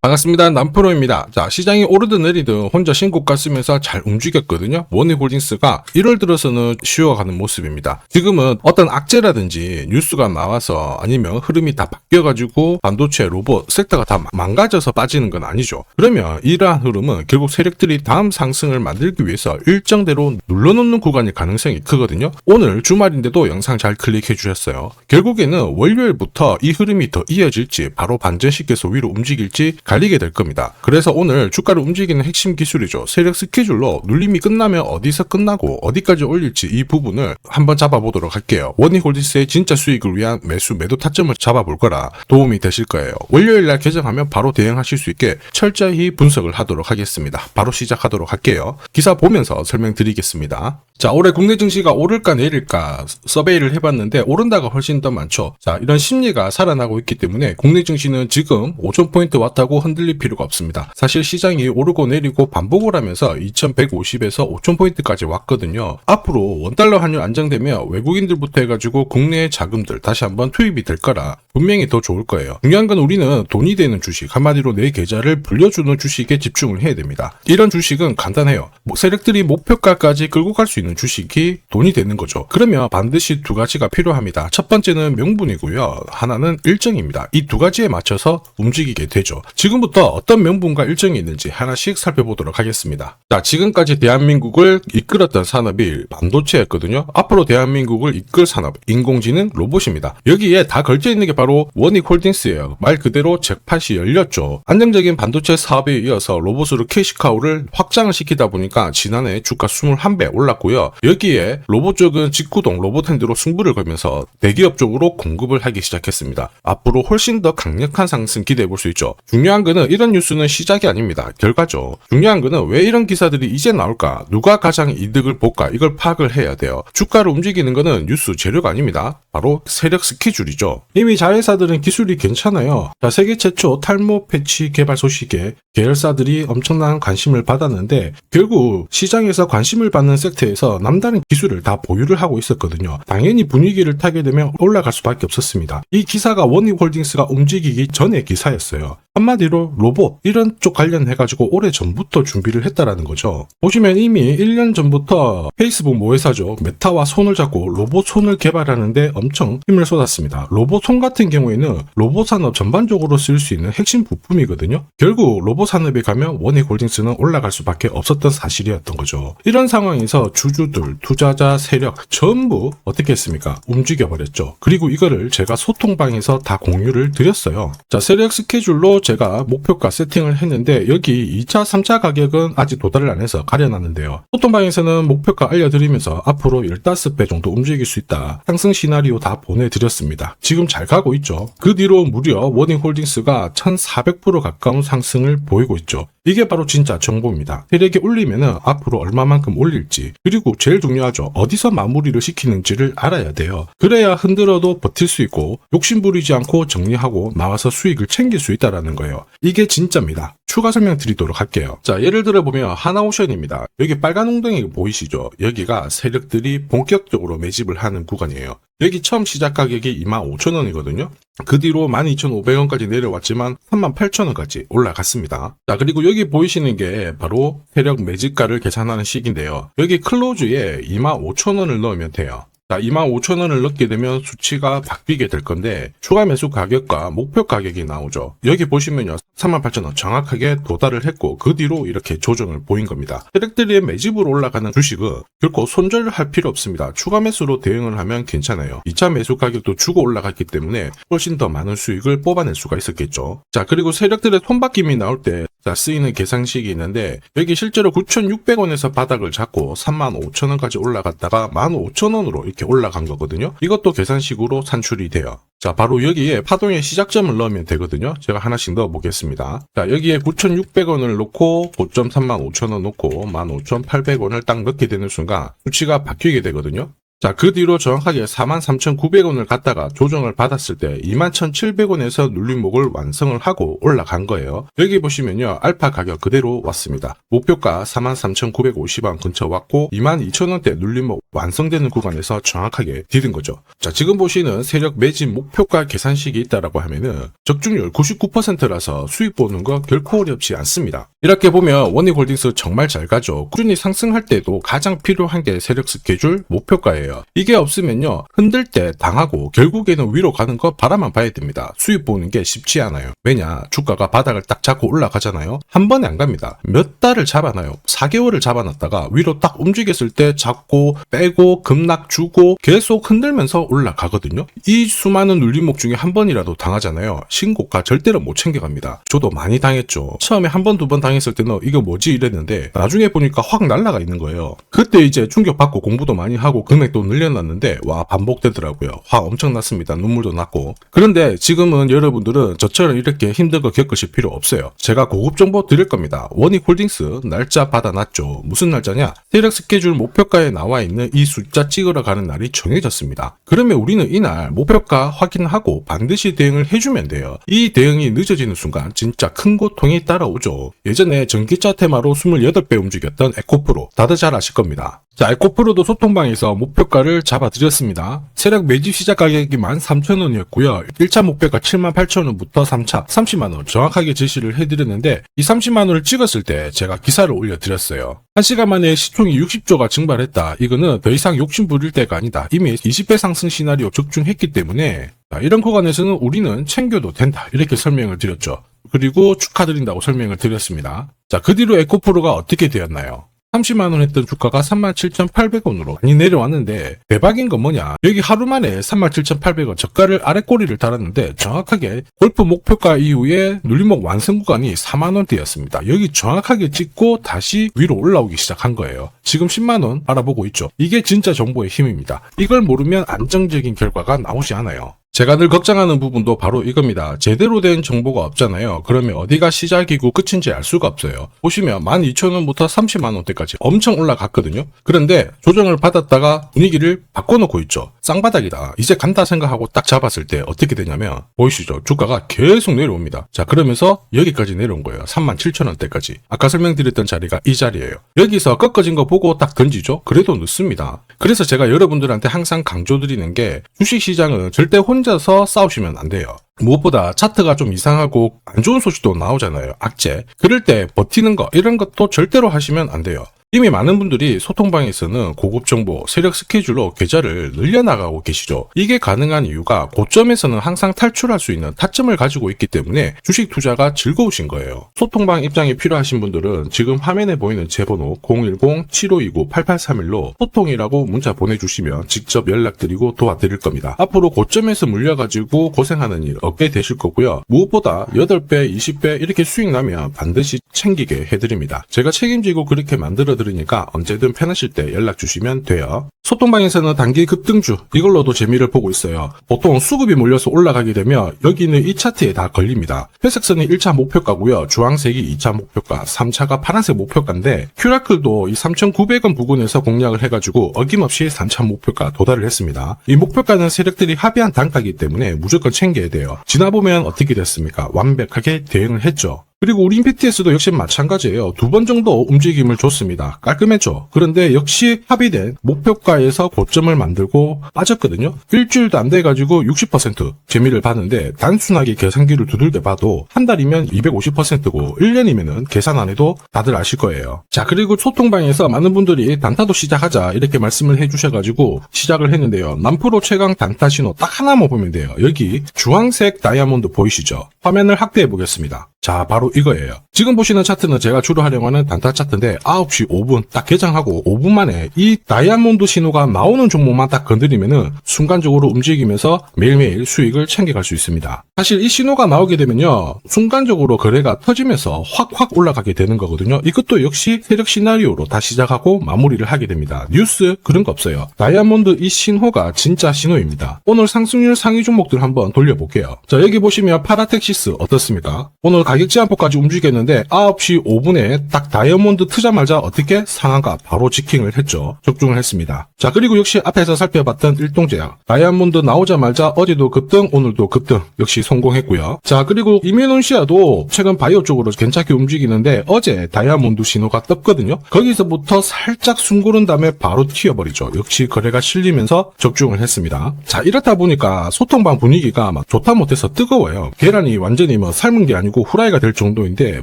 반갑습니다. 남프로입니다. 자, 시장이 오르든 내리든 혼자 신고가 쓰면서 잘 움직였거든요. 원희홀딩스가 1월 들어서는 쉬어가는 모습입니다. 지금은 어떤 악재라든지 뉴스가 나와서 아니면 흐름이 다 바뀌어가지고 반도체, 로봇, 섹터가 다 망가져서 빠지는 건 아니죠. 그러면 이러한 흐름은 결국 세력들이 다음 상승을 만들기 위해서 일정대로 눌러놓는 구간일 가능성이 크거든요. 오늘 주말인데도 영상 잘 클릭해 주셨어요. 결국에는 월요일부터 이 흐름이 더 이어질지 바로 반전시켜서 위로 움직일지 갈리게 될 겁니다. 그래서 오늘 주가를 움직이는 핵심 기술이죠. 세력 스케줄로 눌림이 끝나면 어디서 끝나고 어디까지 올릴지 이 부분을 한번 잡아보도록 할게요. 원희홀딩스의 진짜 수익을 위한 매도 타점을 잡아볼 거라 도움이 되실 거예요. 월요일날 개정하면 바로 대응하실 수 있게 철저히 분석을 하도록 하겠습니다. 바로 시작하도록 할게요. 기사 보면서 설명드리겠습니다. 자, 올해 국내 증시가 오를까 내릴까 서베이를 해봤는데 오른다가 훨씬 더 많죠. 자, 이런 심리가 살아나고 있기 때문에 국내 증시는 지금 5,000포인트 왔다고 흔들릴 필요가 없습니다. 사실 시장이 오르고 내리고 반복을 하면서 2150에서 5000포인트까지 왔거든요. 앞으로 원달러 환율 안정되면 외국인들부터 해가지고 국내의 자금들 다시 한번 투입이 될 거라 분명히 더 좋을 거예요. 중요한 건 우리는 돈이 되는 주식, 한마디로 내 계좌를 불려주는 주식에 집중을 해야 됩니다. 이런 주식은 간단해요. 세력들이 목표가까지 끌고 갈 수 있는 주식이 돈이 되는 거죠. 그러면 반드시 두 가지가 필요합니다. 첫 번째는 명분이고요. 하나는 일정입니다. 이 두 가지에 맞춰서 움직이게 되죠. 지금부터 어떤 명분과 일정이 있는지 하나씩 살펴보도록 하겠습니다. 자, 지금까지 대한민국을 이끌었던 산업이 반도체였거든요. 앞으로 대한민국을 이끌 산업, 인공지능, 로봇입니다. 여기에 다 걸쳐 있는 게 바로 원희홀딩스예요. 말 그대로 잭팟이 열렸죠. 안정적인 반도체 사업에 이어서 로봇으로 캐시카우를 확장을 시키다 보니까 지난해 주가 21배 올랐고요. 여기에 로봇 쪽은 직구동 로봇핸드로 승부를 걸면서 대기업 쪽으로 공급을 하기 시작했습니다. 앞으로 훨씬 더 강력한 상승 기대해 볼 수 있죠. 중요한 거는 이런 뉴스는 시작이 아닙니다. 결과죠. 중요한 거는 왜 이런 기사들이 이제 나올까? 누가 가장 이득을 볼까? 이걸 파악을 해야 돼요. 주가를 움직이는 거는 뉴스 재료가 아닙니다. 바로 세력 스케줄이죠. 이미 자회사들은 기술이 괜찮아요. 자, 세계 최초 탈모 패치 개발 소식에 계열사들이 엄청난 관심을 받았는데 결국 시장에서 관심을 받는 섹터에서 남다른 기술을 다 보유를 하고 있었거든요. 당연히 분위기를 타게 되면 올라갈 수밖에 없었습니다. 이 기사가 원희홀딩스가 움직이기 전의 기사였어요. 한마디로 로봇 이런 쪽 관련해가지고 오래 전부터 준비를 했다라는 거죠. 보시면 이미 1년 전부터 페이스북 모회사죠. 메타와 손을 잡고 로봇 손을 개발하는데 엄청 힘을 쏟았습니다. 로봇 손 같은 경우에는 로봇 산업 전반적으로 쓸 수 있는 핵심 부품이거든요. 결국 로봇 산업에 가면 원희홀딩스는 올라갈 수밖에 없었던 사실이었던 거죠. 이런 상황에서 주주들, 투자자, 세력 전부 어떻게 했습니까? 움직여버렸죠. 그리고 이거를 제가 소통방에서 다 공유를 드렸어요. 자, 세력 스케줄로 제가 목표가 세팅을 했는데 여기 2차, 3차 가격은 아직 도달을 안 해서 가려놨는데요. 소통방에서는 목표가 알려드리면서 앞으로 15배 정도 움직일 수 있다. 상승 시나리오 다 보내드렸습니다. 지금 잘 가고 있죠. 그 뒤로 무려 원희홀딩스가 1400% 가까운 상승을 보이고 있죠. 이게 바로 진짜 정보입니다. 세력이 올리면은 앞으로 얼마만큼 올릴지, 그리고 제일 중요하죠. 어디서 마무리를 시키는지를 알아야 돼요. 그래야 흔들어도 버틸 수 있고 욕심부리지 않고 정리하고 나와서 수익을 챙길 수 있다라는 거예요. 이게 진짜입니다. 추가 설명 드리도록 할게요. 자, 예를 들어 보면 하나오션입니다. 여기 빨간 웅덩이 보이시죠? 여기가 세력들이 본격적으로 매집을 하는 구간이에요. 여기 처음 시작 가격이 25,000원이거든요. 그 뒤로 12,500원까지 내려왔지만 38,000원까지 올라갔습니다. 자, 그리고 여기 보이시는 게 바로 세력 매집가를 계산하는 식인데요. 여기 클로즈에 25,000원을 넣으면 돼요. 자, 25,000원을 넣게 되면 수치가 바뀌게 될 건데 추가 매수 가격과 목표 가격이 나오죠. 여기 보시면요, 38,000원 정확하게 도달을 했고 그 뒤로 이렇게 조정을 보인 겁니다. 세력들이 매집으로 올라가는 주식은 결코 손절할 필요 없습니다. 추가 매수로 대응을 하면 괜찮아요. 2차 매수 가격도 주고 올라갔기 때문에 훨씬 더 많은 수익을 뽑아낼 수가 있었겠죠. 자, 그리고 세력들의 손바뀜이 나올 때 쓰이는 계산식이 있는데 여기 실제로 9,600원에서 바닥을 잡고 35,000원까지 올라갔다가 15,000원으로 이렇게 올라간 거거든요. 이것도 계산식으로 산출이 돼요. 자, 바로 여기에 파동의 시작점을 넣으면 되거든요. 제가 하나씩 넣어 보겠습니다. 자, 여기에 9,600원을 놓고 고점 35,000원 놓고 15,800원을 딱 넣게 되는 순간 수치가 바뀌게 되거든요. 자, 그 뒤로 정확하게 43,900원을 갖다가 조정을 받았을 때 21,700원에서 눌림목을 완성을 하고 올라간 거예요. 여기 보시면요, 알파 가격 그대로 왔습니다. 목표가 43,950원 근처 왔고 22,000원대 눌림목 완성되는 구간에서 정확하게 디딘 거죠. 자, 지금 보시는 세력 매집 목표가 계산식이 있다라고 하면은 적중률 99%라서 수익 보는 거 결코 어렵지 않습니다. 이렇게 보면 원익홀딩스 정말 잘 가죠. 꾸준히 상승할 때도 가장 필요한 게 세력 스케줄 목표가예요. 이게 없으면요, 흔들 때 당하고 결국에는 위로 가는 거 바라만 봐야 됩니다. 수익 보는 게 쉽지 않아요. 왜냐, 주가가 바닥을 딱 잡고 올라가잖아요. 한 번에 안 갑니다. 몇 달을 잡아놔요. 4개월을 잡아놨다가 위로 딱 움직였을 때 잡고 빼고 급락 주고 계속 흔들면서 올라가거든요. 이 수많은 눌림목 중에 한 번이라도 당하잖아요. 신고가 절대로 못 챙겨갑니다. 저도 많이 당했죠. 처음에 한 번, 두 번 당했을 때는 이거 뭐지 이랬는데 나중에 보니까 확 날아가 있는 거예요. 그때 이제 충격받고 공부도 많이 하고 금액도 늘려놨는데 와, 반복되더라고요. 화 엄청 났습니다. 눈물도 났고. 그런데 지금은 여러분들은 저처럼 이렇게 힘든 거 겪으실 필요 없어요. 제가 고급 정보 드릴 겁니다. 원익홀딩스 날짜 받아놨죠. 무슨 날짜냐? 세력 스케줄 목표가에 나와 있는 이 숫자 찍으러 가는 날이 정해졌습니다. 그러면 우리는 이날 목표가 확인하고 반드시 대응을 해주면 돼요. 이 대응이 늦어지는 순간 진짜 큰 고통이 따라오죠. 예전에 전기차 테마로 28배 움직였던 에코프로 다들 잘 아실 겁니다. 자, 에코프로도 소통방에서 목표가를 잡아드렸습니다. 세력 매집 시작 가격이 13,000원이었고요. 1차 목표가 78,000원부터 3차 30만원 정확하게 제시를 해드렸는데 이 30만원을 찍었을 때 제가 기사를 올려드렸어요. 1시간 만에 시총이 60조가 증발했다. 이거는 더 이상 욕심 부릴 때가 아니다. 이미 20배 상승 시나리오 적중했기 때문에 이런 구간에서는 우리는 챙겨도 된다. 이렇게 설명을 드렸죠. 그리고 축하드린다고 설명을 드렸습니다. 자, 그 뒤로 에코프로가 어떻게 되었나요? 30만원 했던 주가가 37,800원으로 많이 내려왔는데 대박인 건 뭐냐, 여기 하루 만에 37,800원 저가를 아래꼬리를 달았는데 정확하게 골프 목표가 이후에 눌림목 완성 구간이 4만원대였습니다. 여기 정확하게 찍고 다시 위로 올라오기 시작한 거예요. 지금 10만원 알아보고 있죠. 이게 진짜 정보의 힘입니다. 이걸 모르면 안정적인 결과가 나오지 않아요. 제가 늘 걱정하는 부분도 바로 이겁니다. 제대로 된 정보가 없잖아요. 그러면 어디가 시작이고 끝인지 알 수가 없어요. 보시면 12,000원부터 30만원대까지 엄청 올라갔거든요. 그런데 조정을 받았다가 분위기를 바꿔놓고 있죠. 쌍바닥이다. 이제 간다 생각하고 딱 잡았을 때 어떻게 되냐면 보이시죠? 주가가 계속 내려옵니다. 자, 그러면서 여기까지 내려온 거예요. 37,000원대까지. 아까 설명드렸던 자리가 이 자리예요. 여기서 꺾어진 거 보고 딱 던지죠? 그래도 늦습니다. 그래서 제가 여러분들한테 항상 강조드리는 게 주식시장은 절대 혼자서 싸우시면 안 돼요. 무엇보다 차트가 좀 이상하고 안 좋은 소식도 나오잖아요. 악재. 그럴 때 버티는 거 이런 것도 절대로 하시면 안 돼요. 이미 많은 분들이 소통방에서는 고급 정보, 세력 스케줄로 계좌를 늘려나가고 계시죠. 이게 가능한 이유가 고점에서는 항상 탈출할 수 있는 타점을 가지고 있기 때문에 주식 투자가 즐거우신 거예요. 소통방 입장이 필요하신 분들은 지금 화면에 보이는 제 번호 010-7529-8831로 소통이라고 문자 보내주시면 직접 연락드리고 도와드릴 겁니다. 앞으로 고점에서 물려가지고 고생하는 일 없게 되실 거고요. 무엇보다 8배, 20배 이렇게 수익 나면 반드시 챙기게 해드립니다. 제가 책임지고 그렇게 만들어드리니까 언제든 편하실 때 연락 주시면 돼요. 소통방에서는 단기 급등주 이걸로도 재미를 보고 있어요. 보통 수급이 몰려서 올라가게 되면 여기는 이 차트에 다 걸립니다. 회색선이 1차 목표가고요. 주황색이 2차 목표가, 3차가 파란색 목표가인데 큐라클도 이 3,900원 부근에서 공략을 해가지고 어김없이 3차 목표가 도달을 했습니다. 이 목표가는 세력들이 합의한 단가이기 때문에 무조건 챙겨야 돼요. 지나보면 어떻게 됐습니까? 완벽하게 대응을 했죠. 그리고 우리 임팩트에서도 역시 마찬가지예요. 2번 정도 움직임을 줬습니다. 깔끔했죠. 그런데 역시 합의된 목표가에서 고점을 만들고 빠졌거든요. 일주일도 안 돼가지고 60% 재미를 봤는데 단순하게 계산기를 두들겨 봐도 한 달이면 250%고 1년이면은 계산 안 해도 다들 아실 거예요. 자, 그리고 소통방에서 많은 분들이 단타도 시작하자 이렇게 말씀을 해주셔가지고 시작을 했는데요. 남프로 최강 단타 신호 딱 하나만 보면 돼요. 여기 주황색 다이아몬드 보이시죠? 화면을 확대해 보겠습니다. 자, 바로 이거예요. 지금 보시는 차트는 제가 주로 활용하는 단타 차트인데 9시 5분 딱 개장하고 5분 만에 이 다이아몬드 신호가 나오는 종목만 딱 건드리면은 순간적으로 움직이면서 매일매일 수익을 챙겨갈 수 있습니다. 사실 이 신호가 나오게 되면요, 순간적으로 거래가 터지면서 확 올라가게 되는 거거든요. 이것도 역시 세력 시나리오로 다 시작하고 마무리를 하게 됩니다. 뉴스 그런 거 없어요. 다이아몬드 이 신호가 진짜 신호입니다. 오늘 상승률 상위 종목들 한번 돌려볼게요. 자, 여기 보시면 파라텍시스 어떻습니까? 오늘 가격 제한폭까지 움직였는데 9시 5분에 딱 다이아몬드 트자마자 어떻게 상한가 바로 지킹을 했죠. 적중을 했습니다. 자, 그리고 역시 앞에서 살펴봤던 일동제약 다이아몬드 나오자마자 어제도 급등 오늘도 급등 역시 성공했고요. 자, 그리고 이메논시아도 최근 바이오 쪽으로 괜찮게 움직이는데 어제 다이아몬드 신호가 떴거든요. 거기서부터 살짝 숨고른 다음에 바로 튀어버리죠. 역시 거래가 실리면서 적중을 했습니다. 자, 이렇다 보니까 소통방 분위기가 막 좋다 못해서 뜨거워요. 계란이 완전히 뭐 삶은 게 아니고 후라이가 될 정도인데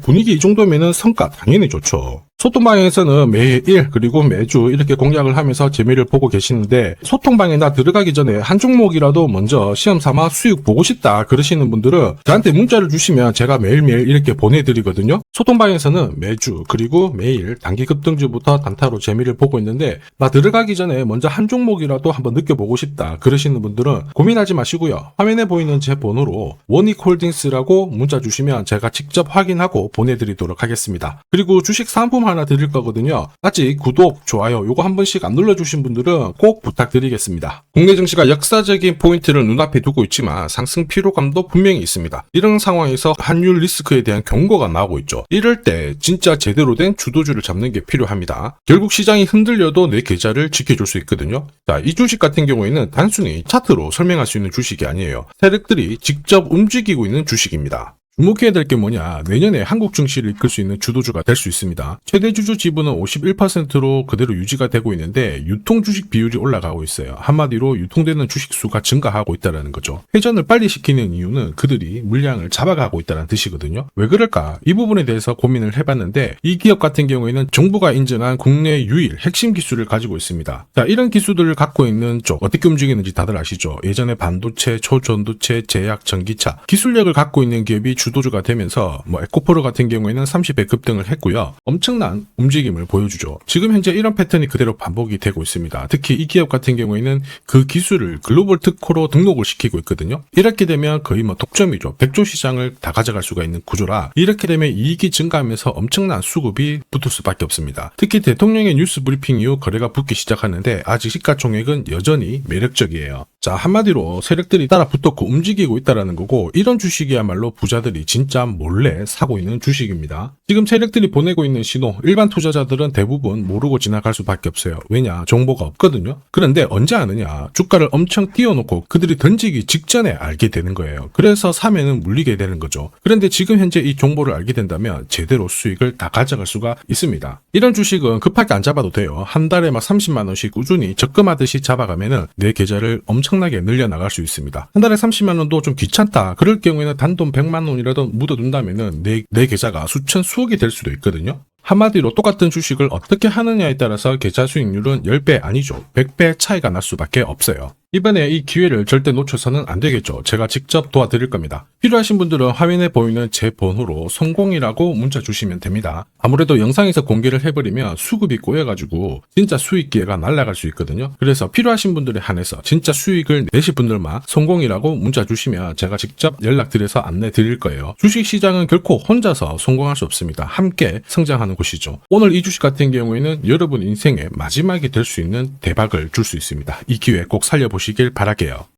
분위기 이 정도면은 성과 당연히 좋죠. 소통방에서는 매일 그리고 매주 이렇게 공략을 하면서 재미를 보고 계시는데 소통방에 나 들어가기 전에 한 종목이라도 먼저 시험 삼아 수익 보고 싶다 그러시는 분들은 저한테 문자를 주시면 제가 매일매일 이렇게 보내드리거든요. 소통방에서는 매주 그리고 매일 단기 급등주부터 단타로 재미를 보고 있는데 나 들어가기 전에 먼저 한 종목이라도 한번 느껴보고 싶다 그러시는 분들은 고민하지 마시고요. 화면에 보이는 제 번호로 원익홀딩스라고 문자 주시면 제가 직접 확인하고 보내드리도록 하겠습니다. 그리고 주식 상품 하나 드릴 거거든요. 아직 구독, 좋아요 요거 한 번씩 안 눌러주신 분들은 꼭 부탁드리겠습니다. 국내 증시가 역사적인 포인트를 눈앞에 두고 있지만 상승 피로감도 분명히 있습니다. 이런 상황에서 환율 리스크에 대한 경고가 나오고 있죠. 이럴 때 진짜 제대로 된 주도주를 잡는 게 필요합니다. 결국 시장이 흔들려도 내 계좌를 지켜줄 수 있거든요. 자, 이 주식 같은 경우에는 단순히 차트로 설명할 수 있는 주식이 아니에요. 세력들이 직접 움직이고 있는 주식입니다. 주목해야 될 게 뭐냐, 내년에 한국 증시를 이끌 수 있는 주도주가 될 수 있습니다. 최대 주주 지분은 51%로 그대로 유지가 되고 있는데 유통 주식 비율이 올라가고 있어요. 한마디로 유통되는 주식 수가 증가하고 있다는 거죠. 회전을 빨리 시키는 이유는 그들이 물량을 잡아가고 있다는 뜻이거든요. 왜 그럴까? 이 부분에 대해서 고민을 해봤는데 이 기업 같은 경우에는 정부가 인정한 국내 유일 핵심 기술을 가지고 있습니다. 자, 이런 기술들을 갖고 있는 쪽 어떻게 움직이는지 다들 아시죠? 예전에 반도체, 초전도체, 제약, 전기차 기술력을 갖고 있는 기업이 주도주가 되면서 에코프로 같은 경우에는 30배 급등을 했고요. 엄청난 움직임을 보여주죠. 지금 현재 이런 패턴이 그대로 반복이 되고 있습니다. 특히 이 기업 같은 경우에는 그 기술을 글로벌 특허로 등록을 시키고 있거든요. 이렇게 되면 거의 독점이죠. 100조 시장을 다 가져갈 수가 있는 구조라 이렇게 되면 이익이 증가하면서 엄청난 수급이 붙을 수밖에 없습니다. 특히 대통령의 뉴스 브리핑 이후 거래가 붙기 시작하는데 아직 시가총액은 여전히 매력적이에요. 자, 한마디로 세력들이 따라 붙었고 움직이고 있다는 거고 이런 주식이야말로 부자들이 진짜 몰래 사고 있는 주식입니다. 지금 세력들이 보내고 있는 신호 일반 투자자들은 대부분 모르고 지나갈 수밖에 없어요. 왜냐? 정보가 없거든요. 그런데 언제 아느냐? 주가를 엄청 띄워놓고 그들이 던지기 직전에 알게 되는 거예요. 그래서 사면은 물리게 되는 거죠. 그런데 지금 현재 이 정보를 알게 된다면 제대로 수익을 다 가져갈 수가 있습니다. 이런 주식은 급하게 안 잡아도 돼요. 한 달에 30만 원씩 꾸준히 적금하듯이 잡아가면은 내 계좌를 엄청나게 늘려나갈 수 있습니다. 한 달에 30만 원도 좀 귀찮다. 그럴 경우에는 단돈 100만 원이라도 묻어둔다면은 내 계좌가 수천 수억이 될 수도 있거든요. 한마디로 똑같은 주식을 어떻게 하느냐에 따라서 계좌 수익률은 10배 아니죠. 100배 차이가 날 수밖에 없어요. 이번에 이 기회를 절대 놓쳐서는 안 되겠죠. 제가 직접 도와드릴 겁니다. 필요하신 분들은 화면에 보이는 제 번호로 성공이라고 문자 주시면 됩니다. 아무래도 영상에서 공개를 해버리면 수급이 꼬여가지고 진짜 수익 기회가 날아갈 수 있거든요. 그래서 필요하신 분들에 한해서 진짜 수익을 내실 분들만 성공이라고 문자 주시면 제가 직접 연락드려서 안내 드릴 거예요. 주식시장은 결코 혼자서 성공할 수 없습니다. 함께 성장하는 곳이죠. 오늘 이 주식 같은 경우에는 여러분 인생의 마지막이 될 수 있는 대박을 줄 수 있습니다. 이 기회 꼭 살려보시길 바랄게요.